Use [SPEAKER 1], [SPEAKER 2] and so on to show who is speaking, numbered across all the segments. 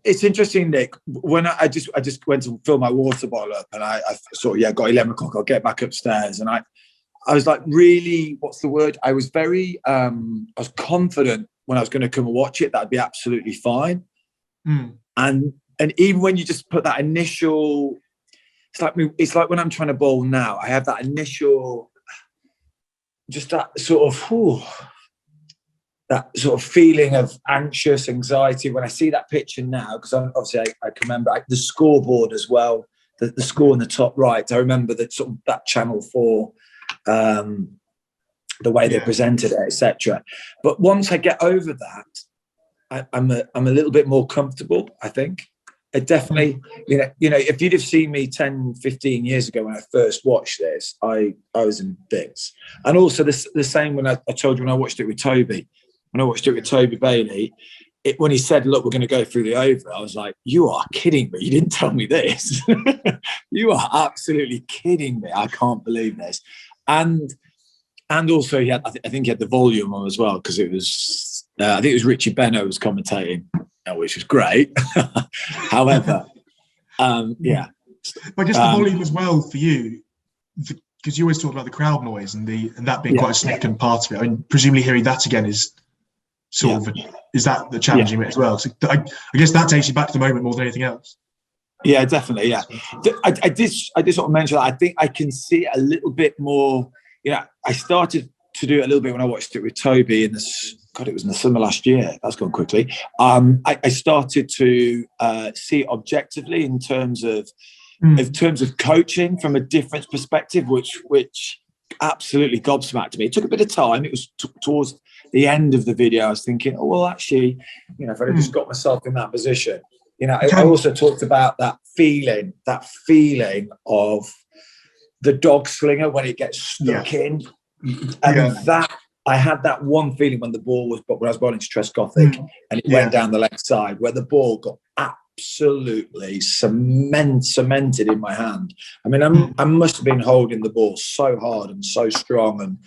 [SPEAKER 1] It's interesting, Nick. When I just went to fill my water bottle up, and I sort of got 11 o'clock. I'll get back upstairs, and I was like, really, what's the word? I was very I was confident when I was going to come and watch it that'd be absolutely fine. And even when you just put that initial, it's like when I'm trying to bowl now, I have that initial, just that sort of feeling of anxious anxiety when I see that picture now, because obviously I can remember the scoreboard as well, the score in the top right. I remember that sort of that Channel 4, the way they presented it, etc. But once I get over that, I'm a little bit more comfortable, I think. It definitely, you know, if you'd have seen me 10, 15 years ago when I first watched this, I was in bits. And also the same when I told you when I watched it with Toby. When I watched it with Toby Bailey, when he said, look, we're going to go through the over, I was like, you are kidding me. You didn't tell me this. You are absolutely kidding me. I can't believe this. And also he had, I think he had the volume on as well, because it was, I think it was Richie Benno was commentating, which was great. However, yeah.
[SPEAKER 2] But just the volume as well for you, because you always talk about the crowd noise and that being quite a significant part of it. I mean, presumably hearing that again is sort of, is that the challenging bit as well? So I guess that takes you back to the moment more than anything else.
[SPEAKER 1] Yeah, definitely. Yeah, I did sort of mention that. I think I can see it a little bit more. Yeah, I started to do it a little bit when I watched it with Toby in this. God, it was in the summer last year. That's gone quickly. I started to see it objectively in terms of coaching from a different perspective, which absolutely gobsmacked me. It took a bit of time. It was towards the end of the video. I was thinking, oh well, actually, if I just got myself in that position, I also talked about that feeling of the dog slinger when it gets stuck in, and that I had that one feeling when I was bowling to Trescothick and it went down the left side, where the ball got absolutely cemented in my hand. I mean, I must have been holding the ball so hard and so strong, and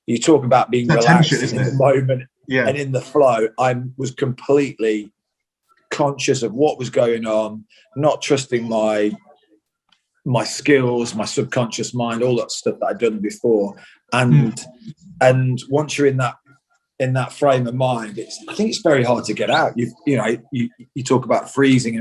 [SPEAKER 1] you talk about being relaxed in the moment and in the flow. I was completely conscious of what was going on, not trusting my skills, my subconscious mind, all that stuff that I'd done before. And once you're in that frame of mind, I think it's very hard to get out. You talk about freezing,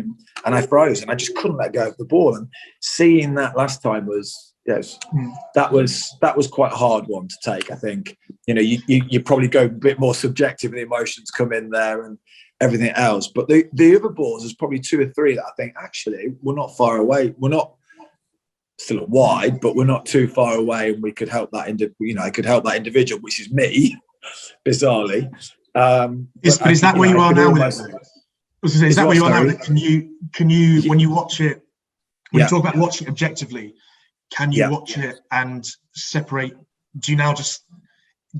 [SPEAKER 1] and I froze, and I just couldn't let go of the ball. And seeing that last time was that was quite a hard one to take. I think you probably go a bit more subjective, and the emotions come in there and everything else. But the other balls, there's probably 2 or 3 that I think actually we're not far away. We're not still wide, but we're not too far away, and we could help that I could help that individual, which is me, bizarrely.
[SPEAKER 2] Is that where you are now with it? Is that where you are now with it? Can you when you watch it, when you talk about watching it objectively, can you watch it and separate? Do you now just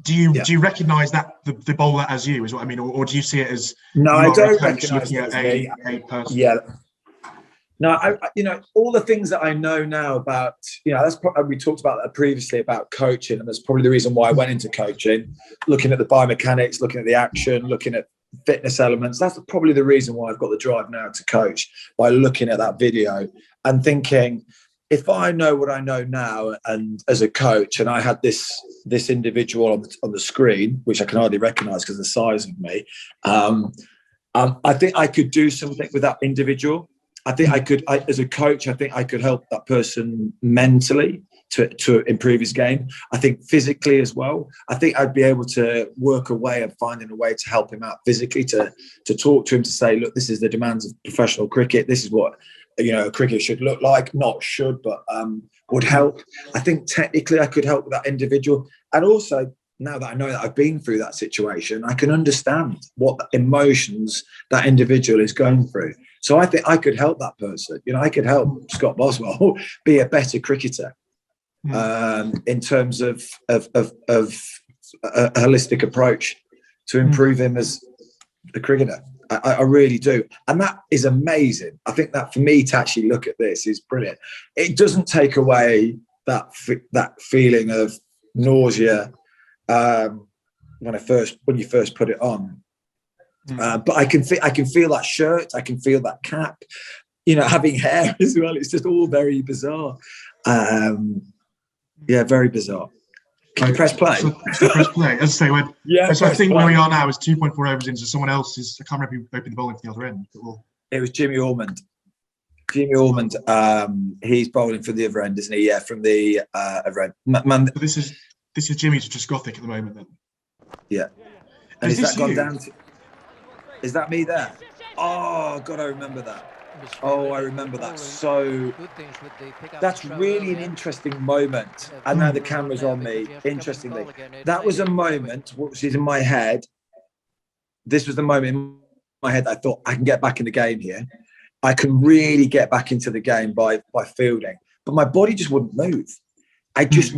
[SPEAKER 2] do you recognise that the bowler as you is what I mean, or do you see it as
[SPEAKER 1] I don't recognise
[SPEAKER 2] a person?
[SPEAKER 1] Yeah. No, all the things that I know now about, we talked about that previously about coaching, and that's probably the reason why I went into coaching, looking at the biomechanics, looking at the action, looking at fitness elements. That's probably the reason why I've got the drive now to coach, by looking at that video and thinking, if I know what I know now, and as a coach, and I had this individual on the screen, which I can hardly recognise because of the size of me, I think I could do something with that individual. I think as a coach, I think I could help that person mentally to improve his game. I think physically as well. I think I'd be able to work a way of finding a way to help him out physically, to talk to him, to say, look, this is the demands of professional cricket. This is what a cricket should look like. Not should, but would help. I think technically I could help with that individual. And also, now that I know that I've been through that situation, I can understand what emotions that individual is going through. So I think I could help that person. I could help Scott Boswell be a better cricketer in terms of a holistic approach to improve him as a cricketer. I really do. And that is amazing. I think that for me to actually look at this is brilliant. It doesn't take away that feeling of nausea when you first put it on. But I can feel that shirt. I can feel that cap. Having hair as well. It's just all very bizarre. Very bizarre. Can you press play?
[SPEAKER 2] So press play. As I say, so I think where we are now is 2.4 overs in. So someone else I can't remember who opened the bowling for the other end.
[SPEAKER 1] It was Jimmy Ormond. He's bowling for the other end, isn't he? Yeah, from the other end. Man,
[SPEAKER 2] so this is Jimmy to just Gothic at the moment, then.
[SPEAKER 1] Yeah. And is that gone down to? Is that me there? Oh God, I remember that. Oh, I remember that. So that's really an interesting moment. And now the camera's on me. Interestingly, that was a moment which is in my head. This was the moment in my head I thought I can get back in the game here. I can really get back into the game by fielding, but my body just wouldn't move. I just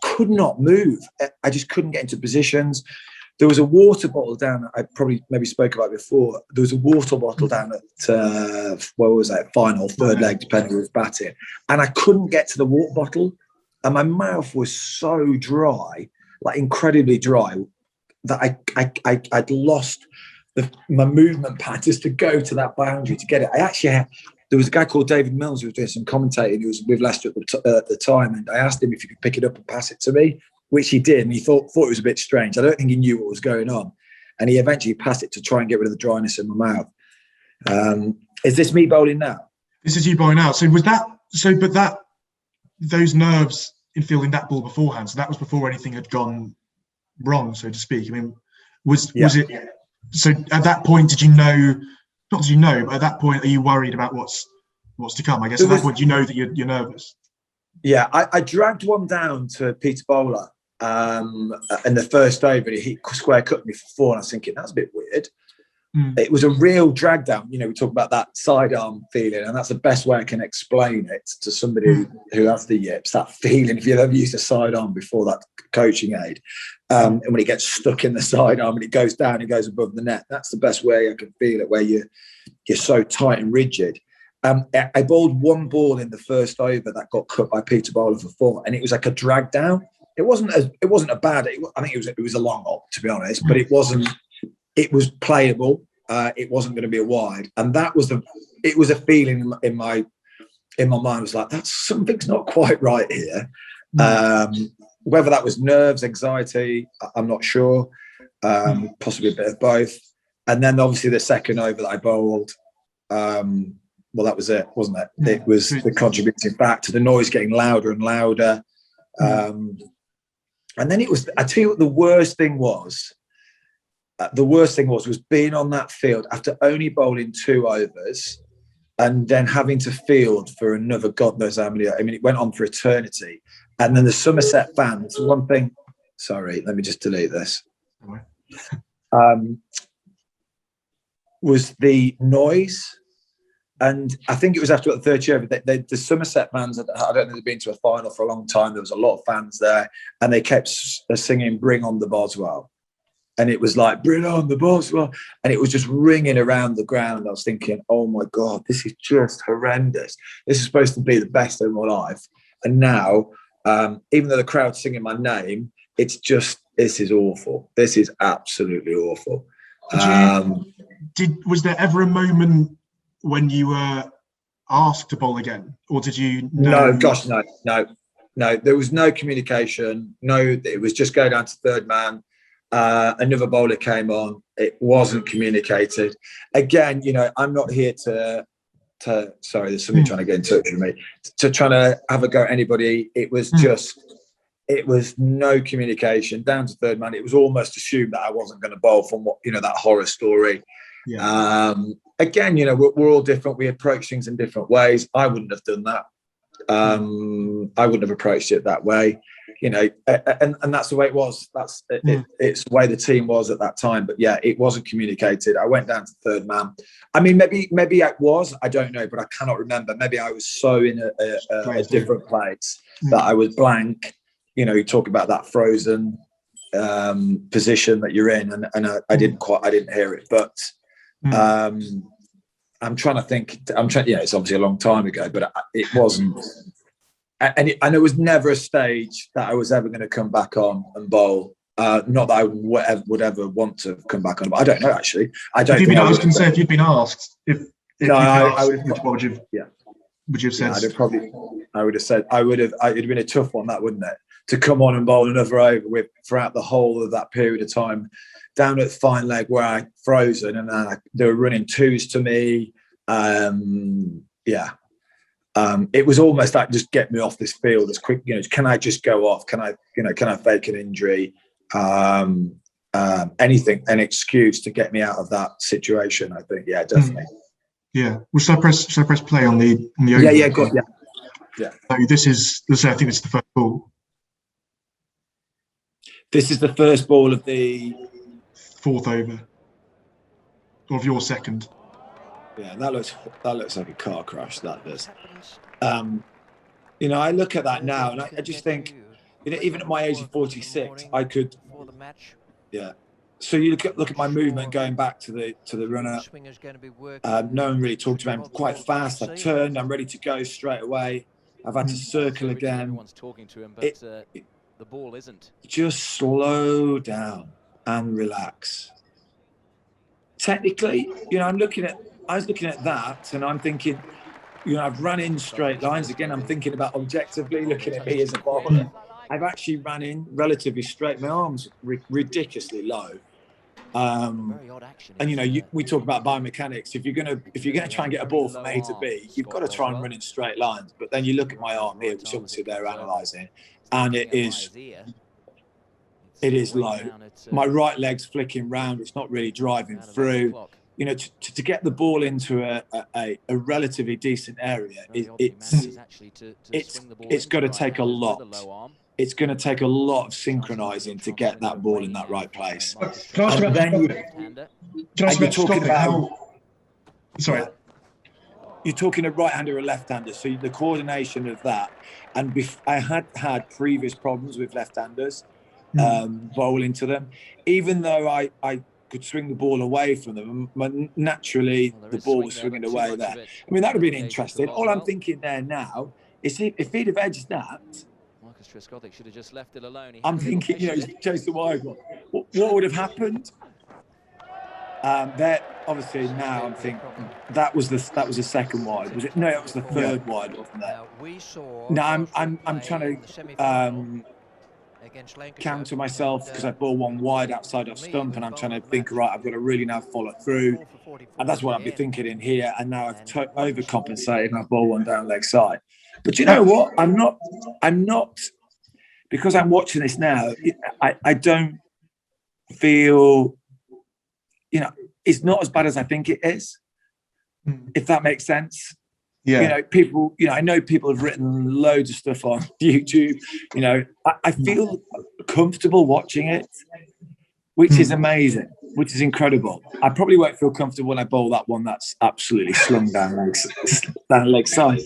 [SPEAKER 1] could not move. I just couldn't get into positions. There was a water bottle down. I probably maybe spoke about it before. There was a water bottle down at final third leg, depending who was batting, and I couldn't get to the water bottle, and my mouth was so dry, like incredibly dry, that I'd lost my movement patterns to go to that boundary to get it. There was a guy called David Mills who was doing some commentating. He was with Leicester at the time, and I asked him if he could pick it up and pass it to me, which he did, and he thought it was a bit strange. I don't think he knew what was going on, and he eventually passed it to try and get rid of the dryness in my mouth. Is this me bowling now?
[SPEAKER 2] This is you bowling out. Those nerves in fielding that ball beforehand. So that was before anything had gone wrong, so to speak. I mean, was it? So at that point, did you know? Not did you know, but at that point, are you worried about what's to come? I guess at that point, you know that you're nervous.
[SPEAKER 1] Yeah, I dragged one down to Peter Bowler in the first over, and he square cut me for 4, and I was thinking that's a bit weird. It was a real drag down. We talk about that sidearm feeling, and that's the best way I can explain it to somebody who has the yips. That feeling, if you've ever used a sidearm before, that coaching aid, and when it gets stuck in the sidearm and it goes down, it goes above the net. That's the best way I can feel it, where you're so tight and rigid. I bowled one ball in the first over that got cut by Peter Bowler for 4, and it was like a drag down. It wasn't a bad. I think it was a long op, to be honest, but it wasn't. It was playable. It wasn't going to be a wide, and that was it was a feeling in my mind. It was like, something's not quite right here. Whether that was nerves, anxiety, I'm not sure. Possibly a bit of both. And then obviously the second over that I bowled. Well, that was it, wasn't it? It was the contributing back to the noise getting louder and louder. And then it was, I tell you what, the worst thing was being on that field after only bowling 2 overs and then having to field for another God knows how many. I mean, it went on for eternity. And then the Somerset fans, one thing, sorry, let me just delete this. Was the noise. And I think it was after the third over, the Somerset fans, I don't think they'd been to a final for a long time. There was a lot of fans there, and they kept singing "Bring on the Boswell." And it was like, "Bring on the Boswell." And it was just ringing around the ground. I was thinking, oh my God, this is just horrendous. This is supposed to be the best of my life. And now, even though the crowd's singing my name, this is awful. This is absolutely awful.
[SPEAKER 2] Was there ever a moment when you were asked to bowl again, or did you know?
[SPEAKER 1] No, gosh, no. There was no communication. No, it was just go down to third man. Another bowler came on. It wasn't communicated. Again, I'm not here to sorry, there's somebody trying to get in touch with me, to trying to have a go at anybody. It was it was no communication. Down to third man, it was almost assumed that I wasn't going to bowl from what, that horror story. Yeah. Again, we're all different. We approach things in different ways. I wouldn't have done that. I wouldn't have approached it that way, and that's the way it was. It's the way the team was at that time. But yeah, it wasn't communicated. I went down to third man. I mean, maybe I was. I don't know, but I cannot remember. Maybe I was so in a different place that I was blank. You talk about that frozen position that you're in, and I didn't hear it, but. I'm trying to think. It's obviously a long time ago, but it wasn't. And there was never a stage that I was ever going to come back on and bowl Not that I would ever want to come back on, but I don't know, actually. I don't.
[SPEAKER 2] I was going to say, if you'd been asked,
[SPEAKER 1] I would have.
[SPEAKER 2] What would you have said?
[SPEAKER 1] I would have said. It'd been a tough one, that, wouldn't it? To come on and bowl another over with throughout the whole of that period of time, down at fine leg where I frozen, and then they were running twos to me. It was almost like, just get me off this field as quick. Can I just go off? Can I fake an injury? Anything, an excuse to get me out of that situation. I think, definitely.
[SPEAKER 2] Yeah. Well, should I press play on the over?
[SPEAKER 1] Yeah. Good. Yeah.
[SPEAKER 2] So I think this is the first ball.
[SPEAKER 1] This is the first ball of the
[SPEAKER 2] fourth over of your second.
[SPEAKER 1] Yeah, that looks like a car crash. That does. I look at that now, and I just think, even at my age of 46, I could. Yeah. So you look at my movement going back to the runner. No one really talked about. I'm quite fast. I've turned. I'm ready to go straight away. I've had to circle again.
[SPEAKER 3] Everyone's talking to him, but the ball isn't.
[SPEAKER 1] Just slow down and relax. Technically, I was looking at that, and I'm thinking, I've run in straight lines. Again, I'm thinking about objectively looking at me as a bowler. I've actually ran in relatively straight. My arms ridiculously low. We talk about biomechanics. If you're gonna try and get a ball from A to B, you've got to try and run in straight lines. But then you look at my arm here, which obviously they're analysing, and it is low. My right leg's flicking round. It's not really driving through. To get the ball into a relatively decent area, it's got to take a lot. It's going to take a lot of synchronising to get that ball in that right place.
[SPEAKER 2] Can I ask about Sorry.
[SPEAKER 1] You're talking a right-hander or a left-hander, so the coordination of that. And I had previous problems with left-handers bowling to them. Even though I could swing the ball away from them, naturally the ball was swinging away there. I mean, that would have been interesting. All I'm thinking there now is if he'd have edged that,
[SPEAKER 3] should have just left it alone.
[SPEAKER 1] I'm thinking, he's chased the wide one. What would have happened? Obviously now I'm thinking that was the second wide. Was it? No, it was the third wide, wasn't there? No, I'm trying to counter myself because I ball one wide outside of stump, and I'm trying to think, right, I've got to really now follow through, and that's what I'd be thinking in here. And now I've overcompensated and I've ball one down leg side. But you know what? I'm not, because I'm watching this now, I don't feel, it's not as bad as I think it is, if that makes sense.
[SPEAKER 2] Yeah.
[SPEAKER 1] People, I know people have written loads of stuff on YouTube. I feel comfortable watching it, which is amazing, which is incredible. I probably won't feel comfortable when I bowl that one that's absolutely slung down leg side.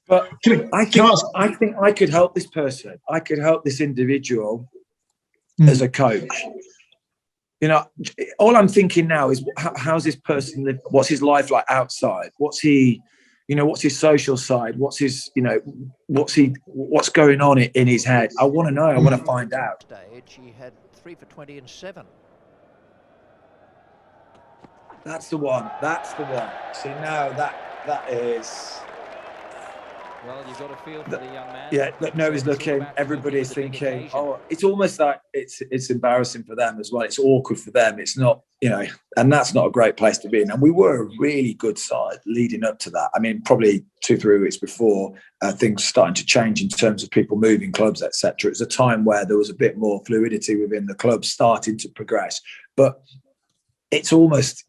[SPEAKER 1] But I think I could help this person. I could help this individual as a coach. All I'm thinking now is how's this person live? What's his life like outside? What's he, what's his social side? What's his, what's going on in his head? I want to know. I want to find out.
[SPEAKER 4] He had 3 for 20 and 7.
[SPEAKER 1] That's the one. See, now that is.
[SPEAKER 3] Well, you've got to feel for the young man.
[SPEAKER 1] Yeah, nobody's looking. Everybody's thinking. Oh, it's almost like it's embarrassing for them as well. It's awkward for them. It's not, and that's not a great place to be in. And we were a really good side leading up to that. I mean, probably 2-3 weeks before, things starting to change in terms of people moving clubs, etc. It was a time where there was a bit more fluidity within the club starting to progress. But it's almost,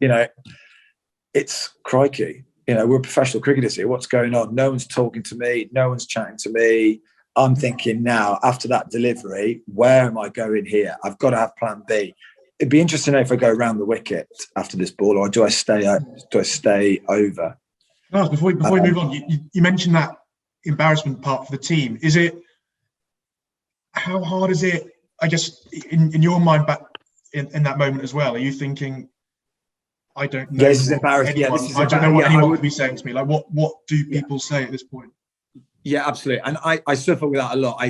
[SPEAKER 1] it's crikey. We're professional cricketers here. What's going on? No one's talking to me. No one's chatting to me. I'm thinking now, after that delivery, where am I going here? I've got to have plan B. It'd be interesting if I go around the wicket after this ball, or do I stay over?
[SPEAKER 2] No, before we move on, you mentioned that embarrassment part for the team. How hard is it, I guess, in your mind back in that moment as well? Are you thinking, I don't know.
[SPEAKER 1] Yeah, this is embarrassing.
[SPEAKER 2] I don't know what anyone would be saying to me. Like, what do people say at this point?
[SPEAKER 1] Yeah, absolutely. And I suffer with that a lot.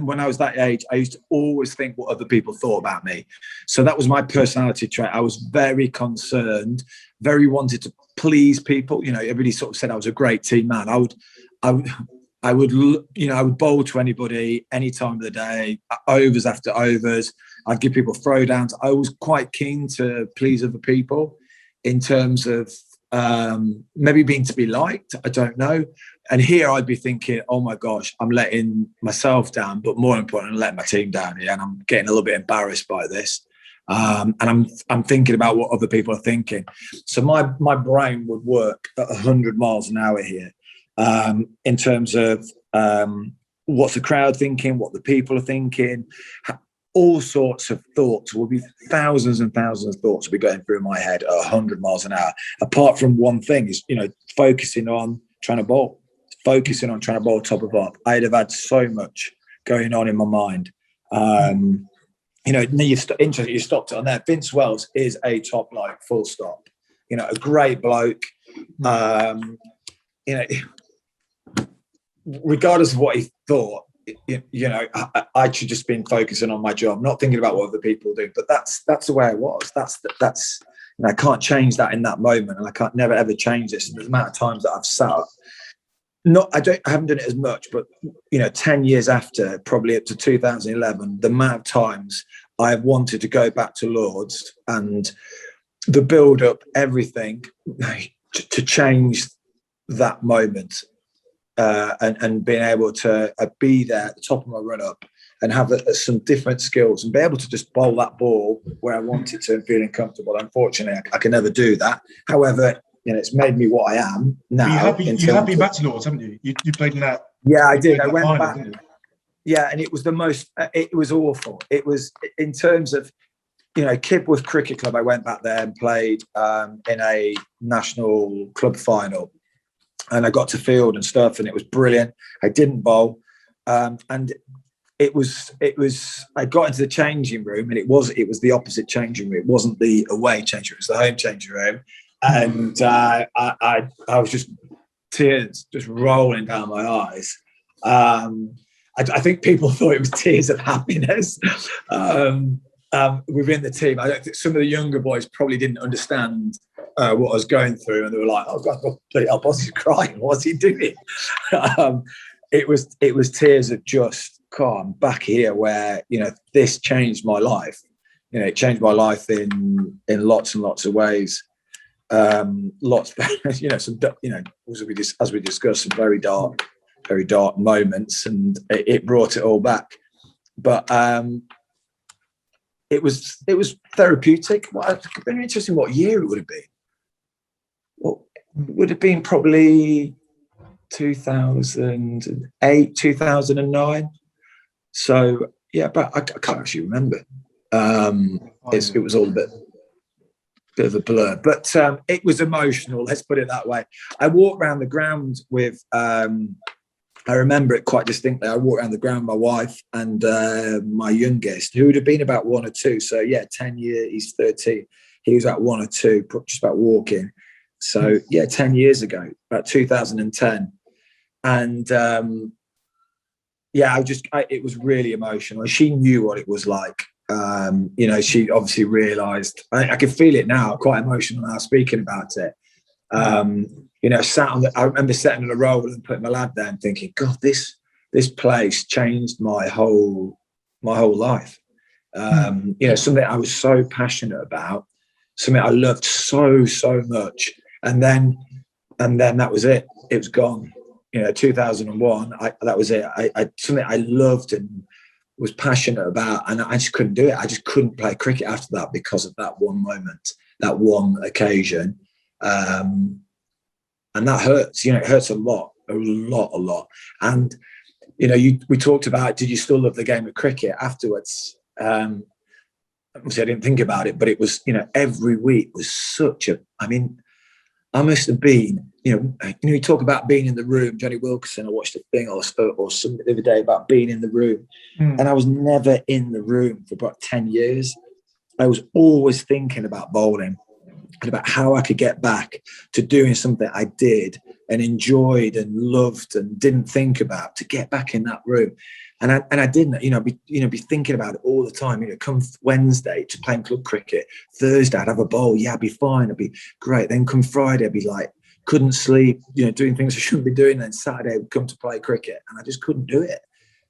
[SPEAKER 1] When I was that age, I used to always think what other people thought about me. So that was my personality trait. I was very concerned, very wanted to please people. You know, everybody sort of said I was a great team man. I would bowl to anybody, any time of the day, overs after overs. I'd give people throwdowns. I was quite keen to please other people in terms of maybe being to be liked. I don't know. And here I'd be thinking, oh my gosh, I'm letting myself down, but more importantly, I'm letting my team down here, and I'm getting a little bit embarrassed by this. And I'm thinking about what other people are thinking. So my brain would work at 100 miles an hour here, in terms of what's the crowd thinking, what the people are thinking. All sorts of thoughts will be thousands and thousands of thoughts will be going through my head at 100 miles an hour. Apart from one thing is, focusing on trying to bowl top of up. I'd have had so much going on in my mind. You stopped it on there. Vince Wells is a top light, full stop. A great bloke. Regardless of what he thought, I should just been focusing on my job, not thinking about what other people do. But that's the way I was. That's I can't change that in that moment, and I can't never ever change this. And the amount of times that I've sat up, I haven't done it as much, but 10 years after, probably up to 2011, the amount of times I've wanted to go back to Lords and the build up, everything to change that moment. And being able to be there at the top of my run up and have some different skills and be able to just bowl that ball where I wanted to and feeling comfortable. Unfortunately, I can never do that. However, it's made me what I am now.
[SPEAKER 2] You have been back to Lords, haven't you? You played in that.
[SPEAKER 1] Yeah, I did. I went
[SPEAKER 2] final,
[SPEAKER 1] back. Yeah, and it was it was awful. It was, in terms of, Kibworth Cricket Club, I went back there and played in a national club final. And I got to field and stuff, and it was brilliant. I didn't bowl, and it was. I got into the changing room, and it was the opposite changing room. It wasn't the away changing room; it was the home changing room. And I was just tears just rolling down my eyes. I think people thought it was tears of happiness within the team. I don't think some of the younger boys probably didn't understand what I was going through, and they were like, "Oh God, our boss is crying. What's he doing?" It was tears of just, God, I'm back here where this changed my life. It changed my life in lots and lots of ways. Lots, as we discussed, some very dark moments, and it brought it all back. But it was therapeutic. It's been interesting what year it would have been. Well, it would have been probably 2008, 2009. So yeah, but I can't actually remember. It was all a bit of a blur, but it was emotional. Let's put it that way. I walked around the ground with. I remember it quite distinctly. I walked around the ground with my wife and my youngest, who would have been about 1 or 2. So yeah, 10 years. He's 13. He was about 1 or 2, just about walking. So yeah, 10 years ago, about 2010, and it was really emotional. She knew what it was like. She obviously realised. I can feel it now. Quite emotional now speaking about it. I remember sitting on a roll and putting my lad there and thinking, God, this place changed my whole life. Something I was so passionate about, something I loved so much, and then that was it. It was gone. 2001. That was it. Something I loved and was passionate about, and I just couldn't do it. I just couldn't play cricket after that because of that one moment, that one occasion. And that hurts, it hurts a lot. And, we talked about, did you still love the game of cricket afterwards? Obviously I didn't think about it, but it was, every week was I must have been, you talk about being in the room. Johnny Wilkinson, I watched a thing or something the other day about being in the room. And I was never in the room for about 10 years. I was always thinking about bowling. and about how I could get back to doing something I did and enjoyed and loved and didn't think about, to get back in that room. And I didn't, be thinking about it all the time. Come Wednesday to playing club cricket, Thursday I'd have a bowl, yeah, I'd be fine, I'd be great. Then come Friday, I'd be like, couldn't sleep, doing things I shouldn't be doing. Then Saturday I'd come to play cricket, and I just couldn't do it.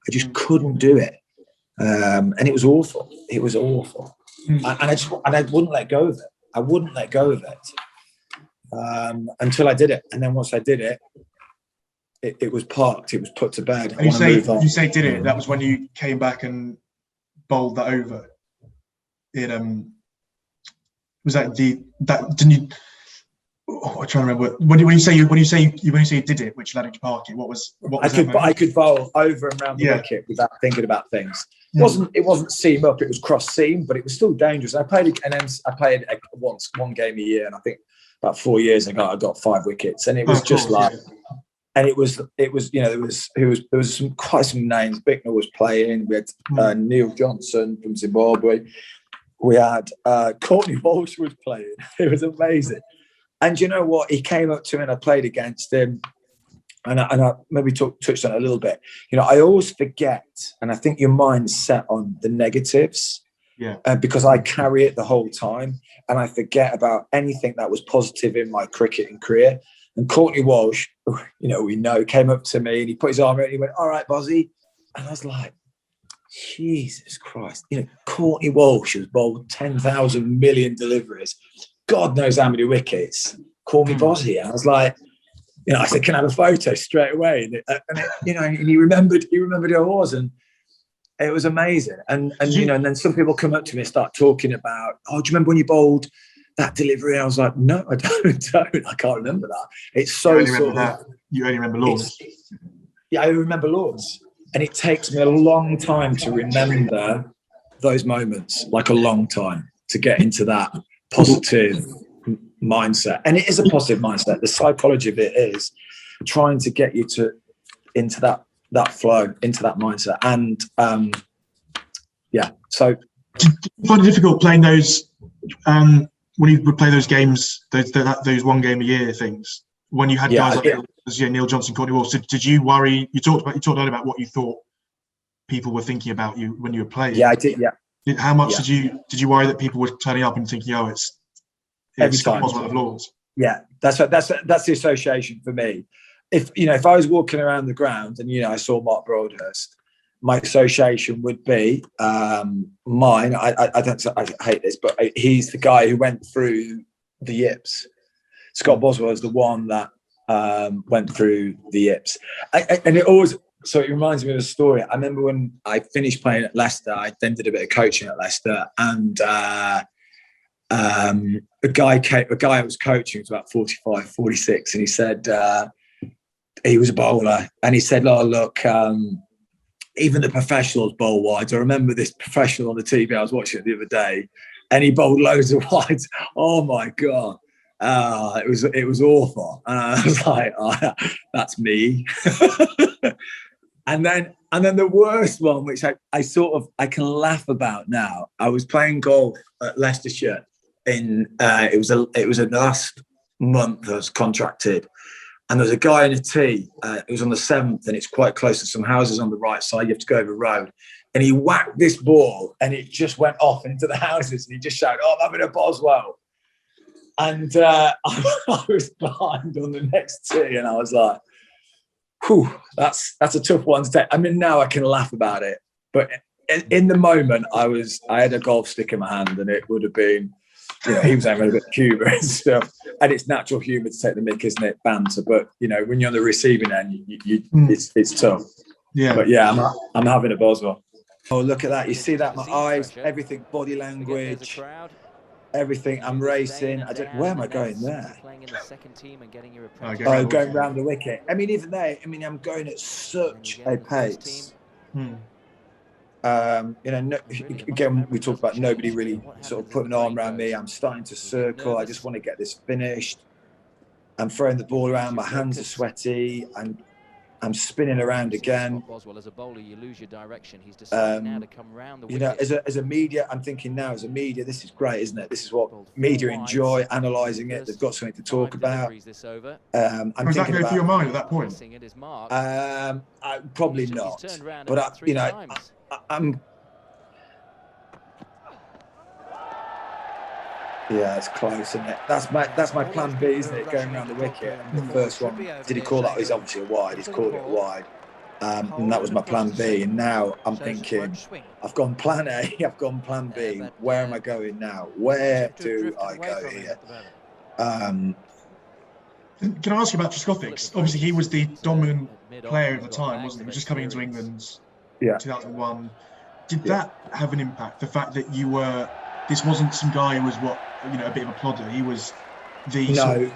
[SPEAKER 1] I just couldn't do it, and it was awful. It was awful, and I wouldn't let go of it. I wouldn't let go of it until I did it. And then once I did it, it was parked. It was put to bed.
[SPEAKER 2] You say did it. That was when you came back and bowled that over. It was that didn't you? Oh, I'm trying to remember. When you say you did it, which ladder park it? What was
[SPEAKER 1] I could bowl over and around the wicket without thinking about things. It wasn't seam up, it was cross seam, but it was still dangerous. I played one game a year, and I think about 4 years ago I got 5 wickets, and it was and it was there was quite some names. Bicknell was playing. We had Neil Johnson from Zimbabwe. We had Courtney Walsh was playing. It was amazing. And you know what? He came up to me and I played against him. And I maybe touched on it a little bit. I always forget, and I think your mind's set on the negatives, because I carry it the whole time, and I forget about anything that was positive in my cricketing career. And Courtney Walsh, came up to me and he put his arm around and he went, "All right, Bozzy," and I was like, Jesus Christ! Courtney Walsh has bowled 10,000 million deliveries, God knows how many wickets. Call me Bozzy, and I was like. I said, "Can I have a photo?" straight away? And he remembered who I was, and it was amazing. And then some people come up to me and start talking about, "Oh, do you remember when you bowled that delivery?" And I was like, "No, I don't. I can't remember that." It's so
[SPEAKER 2] you only remember Lords.
[SPEAKER 1] Yeah, I remember Lords, and it takes me a long time to remember those moments, like a long time to get into that positive mindset. And it is a positive mindset. The psychology of it is trying to get you into that flow, into that mindset. And so
[SPEAKER 2] do you find it difficult playing those when you would play those games, those 1 game a year things, when you had guys like Neil Johnson, Courtney Walsh? Did you worry? You talked earlier about what you thought people were thinking about you when you were playing.
[SPEAKER 1] Yeah, I did. Yeah.
[SPEAKER 2] How much did you worry that people were turning up and thinking, "Oh, it's
[SPEAKER 1] every time
[SPEAKER 2] Boswell of Lords"?
[SPEAKER 1] Yeah, that's the association for me. If I was walking around the ground and I saw Mark Broadhurst, my association would be mine. I hate this, but he's the guy who went through the yips. Scott Boswell is the one that went through the yips, and it always. So it reminds me of a story. I remember when I finished playing at Leicester, I then did a bit of coaching at Leicester, and a guy I was coaching was about 45, 46, and he said he was a bowler, and he said, "Oh, look, even the professionals bowl wides." I remember this professional on the TV, I was watching it the other day, and he bowled loads of wides. Oh my God. It was awful. And I was like, "Oh, that's me." And then the worst one, which I can laugh about now. I was playing golf at Leicestershire it was in the last month I was contracted, and there was a guy in a tee. It was on the 7th, and it's quite close to some houses on the right side. You have to go over a road, and he whacked this ball, and it just went off into the houses, and he just shouted, "Oh, I'm having a Boswell." And I was behind on the next tee, and I was like, "Whew, that's a tough one to take." I mean, now I can laugh about it, but in the moment, I had a golf stick in my hand, and it would have been, he was having a bit of humour and stuff, and it's natural humour to take the mick, isn't it? Banter, but when you're on the receiving end, it's tough.
[SPEAKER 2] Yeah,
[SPEAKER 1] but yeah, I'm having a Boswell. Oh, look at that! You see that? My eyes, everything, body language. Everything. I'm racing. Where am I going there? Going around the wicket. I mean, even there. I mean, I'm going at such a pace. Again, we talked about nobody really sort of putting an arm around me. I'm starting to circle. I just want to get this finished. I'm throwing the ball around. My hands are sweaty, and I'm spinning around again.
[SPEAKER 3] Boswell, as a bowler, you lose your direction. He's decided now to come round the wicket.
[SPEAKER 1] As a media, I'm thinking now as a media, this is great, isn't it? This is what media enjoy, analysing it. They've got something to talk about.
[SPEAKER 2] Does that go through your mind at that point?
[SPEAKER 1] Probably not. But I'm. Yeah, it's close, isn't it? That's my plan B, isn't it? Going around the wicket. And the first one, did he call that? He's obviously a wide. He's called it a wide. And that was my plan B. And now I'm thinking, I've gone plan A, I've gone plan B. Where am I going now? Where do I go here?
[SPEAKER 2] Can I ask you about Trescothick? Obviously, he was the dominant player at the time, wasn't he? He was just coming into England in 2001. Did that have an impact? The fact that you were... This wasn't some guy who was a bit of a plodder. He was the...
[SPEAKER 1] No.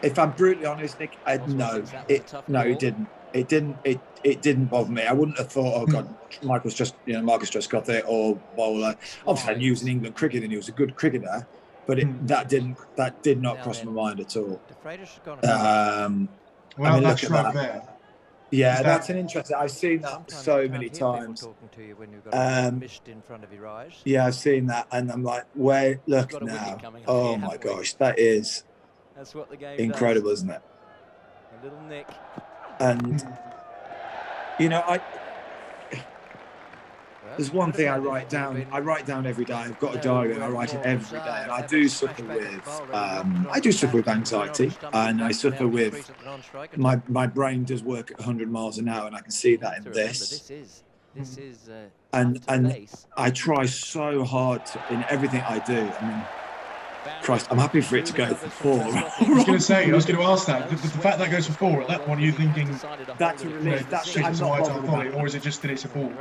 [SPEAKER 1] If I'm brutally honest, Nick, no, it didn't. It didn't bother me. I wouldn't have thought, oh God, Marcus Trescothick or bowler. Obviously, I knew he was in England cricket and he was a good cricketer, but that did not cross my mind at all.
[SPEAKER 2] That's right there.
[SPEAKER 1] Yeah, that's an interesting. I've seen that so many times. Yeah, I've seen that, and I'm like, wait, look now. Oh my gosh, that is incredible, isn't it?
[SPEAKER 3] A little nick.
[SPEAKER 1] And there's one thing I write down. I write down every day. I've got a diary and I write it every day. And I do suffer with anxiety, and I suffer with my brain does work at 100 miles an hour, and I can see that in this. And I try so hard in everything I do. I mean, Christ, I'm happy for it to go for 4.
[SPEAKER 2] I was going to ask that. The fact that goes for 4 at that point, are you thinking
[SPEAKER 1] that's a relief?
[SPEAKER 2] I'm not bothered about it, or is it just that it's a 4?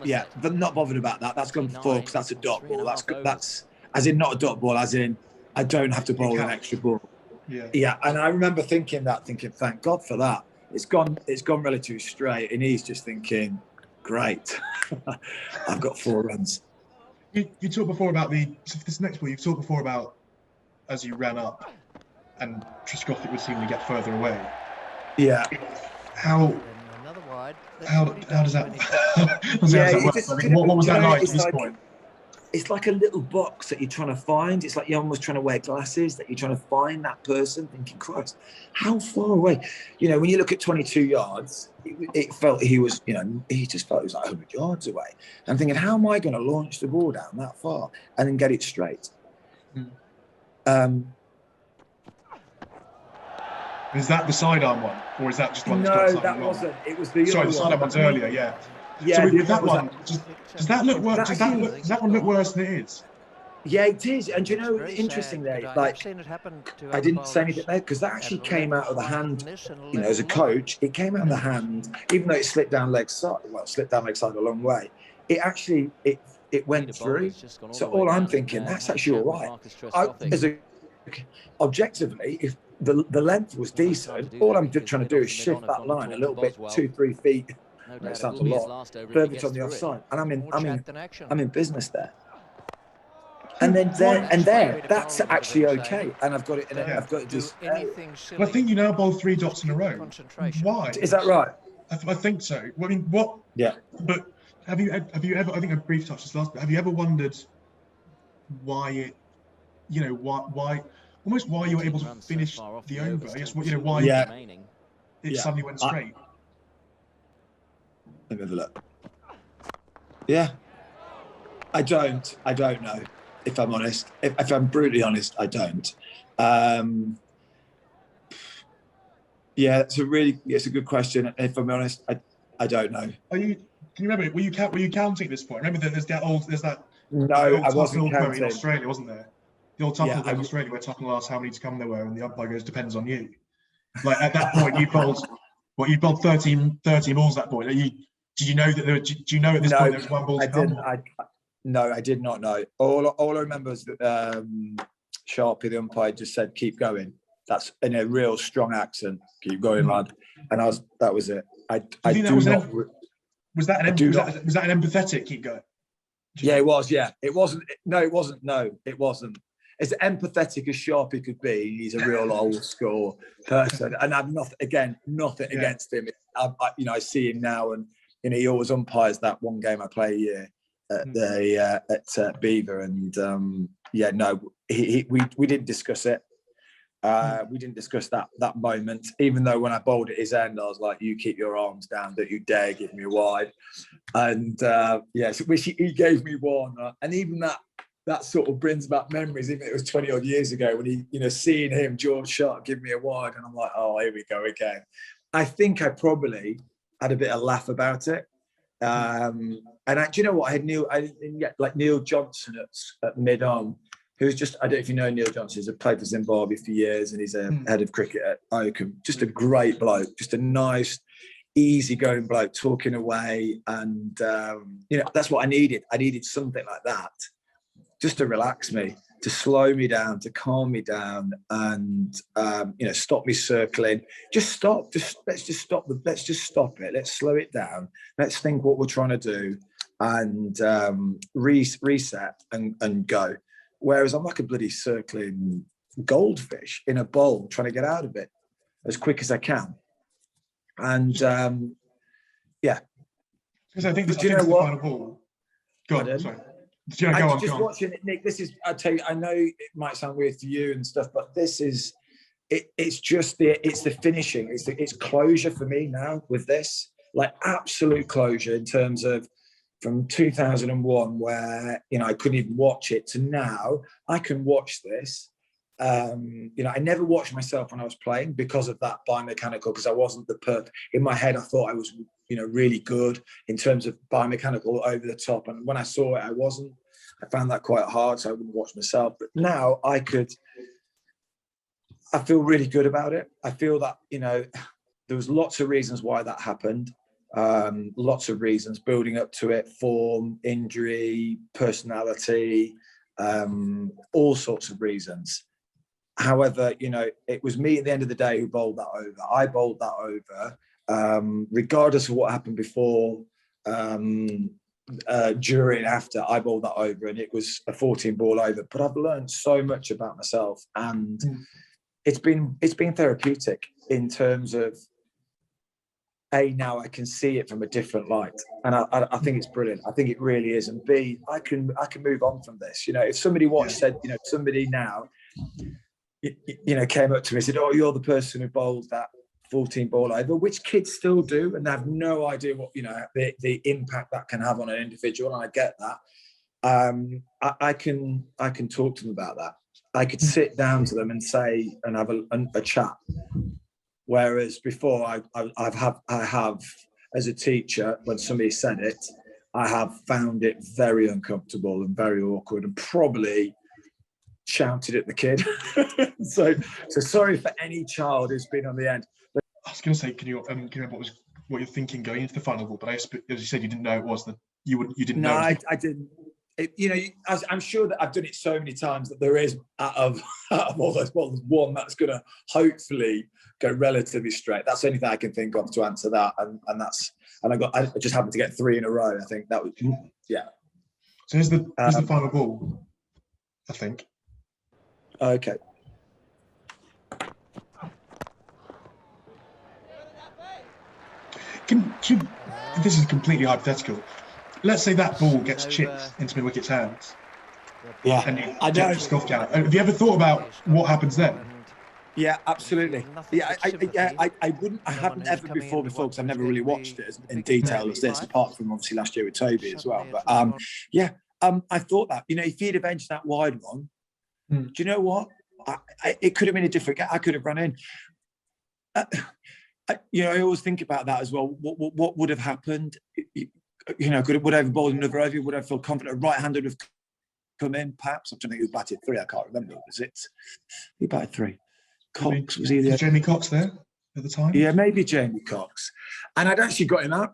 [SPEAKER 1] Yeah, but not bothered about that. That's gone for 4 because that's a dot ball. That's as in not a dot ball, as in I don't have to bowl an extra ball. Yeah. And I remember thinking, thank God for that. It's gone relatively straight, and he's just thinking, great, I've got 4 runs.
[SPEAKER 2] You talked before about this next ball. You've talked before about as you ran up, and Trescothick would seemingly get further away.
[SPEAKER 1] Yeah.
[SPEAKER 2] How does that work? What was that like at this point?
[SPEAKER 1] It's like a little box that you're trying to find. It's like you're almost trying to wear glasses, that you're trying to find that person, thinking, Christ, how far away? When you look at 22 yards, it felt he just felt it was like 100 yards away. I'm thinking, how am I going to launch the ball down that far and then get it straight?
[SPEAKER 2] Is that the sidearm one, or is that just one?
[SPEAKER 1] No, that wasn't. It was the other
[SPEAKER 2] the sidearm one's earlier. Yeah.
[SPEAKER 1] Yeah.
[SPEAKER 2] So with that one, does that look worse? Does that one look worse than it is?
[SPEAKER 1] Yeah, it is. And interesting there, like I didn't say anything there because that actually came out of the hand. As a coach, it came out of the hand, even though it slipped down leg side. Well, slipped down leg side a long way. It actually it went through. So all I'm thinking, that's actually all right. Objectively, if the length was decent, all I'm trying to do is shift that line a little bit, 2-3 feet. That sounds a lot. Further on the offside, and I'm in business there. And then there, that's actually okay. And I've got it. I've got it just.
[SPEAKER 2] Well, I think you now bowl 3 dots in a row. Why?
[SPEAKER 1] Is that right?
[SPEAKER 2] I think so. Well, I mean, what?
[SPEAKER 1] Yeah.
[SPEAKER 2] But have you ever? I think I brief touched this last. But have you ever wondered why it? Why? Almost why you were able to finish the over. I guess why it suddenly went straight.
[SPEAKER 1] Let me have a look. Yeah. I don't know, if I'm honest. If I'm brutally honest, I don't. It's a good question. If I'm honest, I don't know.
[SPEAKER 2] Can you remember? Were you counting at this point? Remember that there's that.
[SPEAKER 1] No, I wasn't counting.
[SPEAKER 2] In Australia, wasn't there? The old Tufnell in Australia, where Tufnell asks how many to come there were, and the umpire goes, depends on you. Like at that point, you bowled 13 balls at that point. Did you know that there? Do you know at this point there was 1 ball to come?
[SPEAKER 1] No, I did not know. All I remember is that Sharpie, the umpire, just said, "Keep going." That's in a real strong accent. Keep going, lad. And that was it.
[SPEAKER 2] Was that an empathetic keep going?
[SPEAKER 1] Yeah, it was. Yeah, it wasn't. No, it wasn't. No, it wasn't. as empathetic as Sharpie could be, he's a real old school person. And I've nothing against him. I see him now, and he always umpires that one game I play a year at Beaver, and we didn't discuss it. We didn't discuss that moment, even though when I bowled at his end, I was like, "You keep your arms down, don't you dare give me a wide." And so he gave me one, and even that sort of brings back memories. Even if it was 20 odd years ago, when he, seeing him, George Sharp, give me a wide, and I'm like, "Oh, here we go again." I think I probably had a bit of laugh about it. And do you know what? I had Neil Johnson at mid-on, who's just, I don't know if you know Neil Johnson, he's played for Zimbabwe for years, and he's a head of cricket at Oakham. Just a great bloke, just a nice, easygoing bloke, talking away. And, that's what I needed. I needed something like that just to relax me, to slow me down, to calm me down, and, stop me circling. Let's just stop it. Let's slow it down. Let's think what we're trying to do, and reset and go. Whereas I'm like a bloody circling goldfish in a bowl, trying to get out of it as quick as I can. And
[SPEAKER 2] because I think the final ball. Go on, sorry.
[SPEAKER 1] Watching it, Nick. I tell you, I know it might sound weird to you and stuff, but this is it. It's just the finishing. It's closure for me now with this, like absolute closure in terms of. From 2001, where I couldn't even watch it, to now I can watch this. I never watched myself when I was playing because of that biomechanical, because I wasn't in my head. I thought I was, really good in terms of biomechanical over the top, and when I saw it, I wasn't. I found that quite hard, so I wouldn't watch myself. But now I feel really good about it. I feel that there was lots of reasons why that happened. Lots of reasons building up to it: form, injury, personality, all sorts of reasons. However, it was me at the end of the day who bowled that over. I bowled that over, regardless of what happened before, during, after. I bowled that over, and it was a 14 ball over. But I've learned so much about myself, and it's been therapeutic in terms of. Now I can see it from a different light, and I think it's brilliant. I think it really is. And B, I can move on from this. If somebody said, somebody now, came up to me and said, "Oh, you're the person who bowled that 14 ball over," which kids still do, and they have no idea what the impact that can have on an individual. And I get that. I can talk to them about that. I could sit down to them and say and have a chat. Whereas before, I have, as a teacher, when somebody said it, I have found it very uncomfortable and very awkward, and probably shouted at the kid. so sorry for any child who's been on the end. But
[SPEAKER 2] I was going to say, can you remember what you're thinking going into the final ball? But as you said, you didn't know it was that you didn't know.
[SPEAKER 1] No, I didn't. I'm sure that I've done it so many times that there is out of all those balls, one that's going to hopefully go relatively straight. That's the only thing I can think of to answer that, and I just happened to get 3 in a row. I think that was
[SPEAKER 2] So here's the final ball, I think.
[SPEAKER 1] Okay.
[SPEAKER 2] This is completely hypothetical. Let's say that ball gets chipped into mid-wicket's hands.
[SPEAKER 1] Yeah,
[SPEAKER 2] and you get scoffed out. Have you ever thought about what happens then?
[SPEAKER 1] Yeah, absolutely. Yeah, I wouldn't. I haven't ever before, because I've never really watched it in detail as this, apart from obviously last year with Toby as well. But I thought that if he'd have edged that wide one, do you know what? It could have been a different game. I could have run in. I always think about that as well. What would have happened? Would I have bowled another over? Would I feel confident? Right-handed would have come in, perhaps. I'm trying to think who batted 3. I can't remember. Was it? Who batted 3? Cox, was he there?
[SPEAKER 2] Was Jamie Cox there at the time?
[SPEAKER 1] Yeah, maybe Jamie Cox. And I'd actually got him out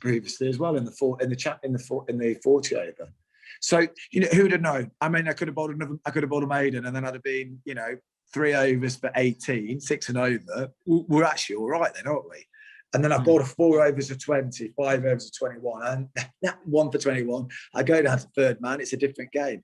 [SPEAKER 1] previously as well in the 40 over. So who'd have known? I mean, I could have bowled a maiden, and then I'd have been 3 overs for 18, 6 and over. We're actually all right then, aren't we? And then I bowled a 4 overs of 20, 5 overs of 21, and that 1 for 21. I go down to third man. It's a different game.